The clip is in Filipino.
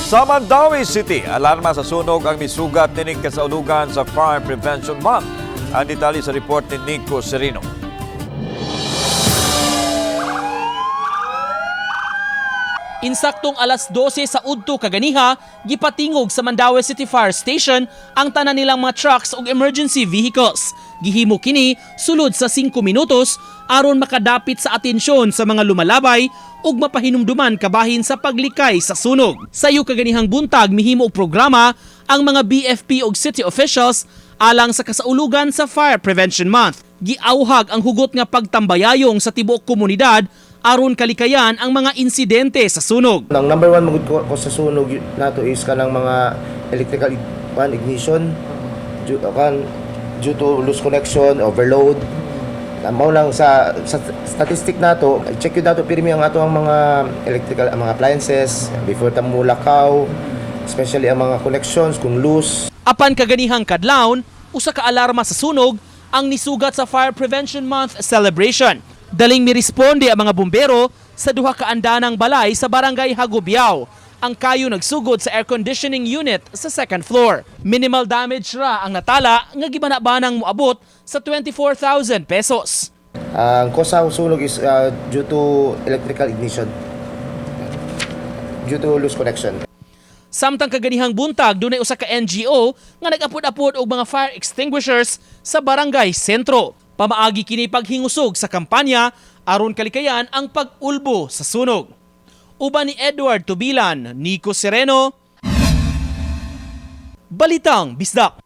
Sa Mandaue City, alarma sa sunog ang misugat nining kasaulugan sa Fire Prevention Month. Ang detalye sa report ni Nico Serino. Insaktong alas 12 sa udto kaganiha, gipatingog sa Mandaue City Fire Station ang tanan nilang mga trucks ug emergency vehicles. Gihimo kini sulod sa 5 minutos aron makadapit sa atensyon sa mga lumalabay ug mapahinumduman kabahin sa paglikay sa sunog. Sayo kaganihang buntag mihimo og programa ang mga BFP ug city officials alang sa kasaulugan sa Fire Prevention Month. Giauhag ang hugot nga pagtambayayong sa tibuok komunidad aron kalikayan ang mga insidente sa sunog. Ang number one magud ko sa sunog nato is kanang mga electrical ignition due to loose connection, overload. Mao lang sa statistic nato, check yun nato pirmi ang ato ang mga electrical ang mga appliances before ta mulakaw, especially ang mga connections kung loose. Apan kaganihang kadlawon, usa ka alarma sa sunog ang nisugat sa Fire Prevention Month celebration. Daling miresponde ang mga bumbero sa duha ka andanang balay sa barangay Hagubiao. Ang kayo nagsugod sa air conditioning unit sa second floor. Minimal damage ra ang natala nga gibana-banang moabot sa 24,000 pesos. Ang cause sa sunog is due to electrical ignition, due to loose connection. Samtang kaganihang buntag, dunay usa ka NGO nga nag-apod-apod og mga fire extinguishers sa barangay sentro. Pamaagi kini paghingusog sa kampanya aron kalikayan ang pag-ulbo sa sunog. Uban ni Edward Tubilan, Nico Sereno, Balitang Bisdak.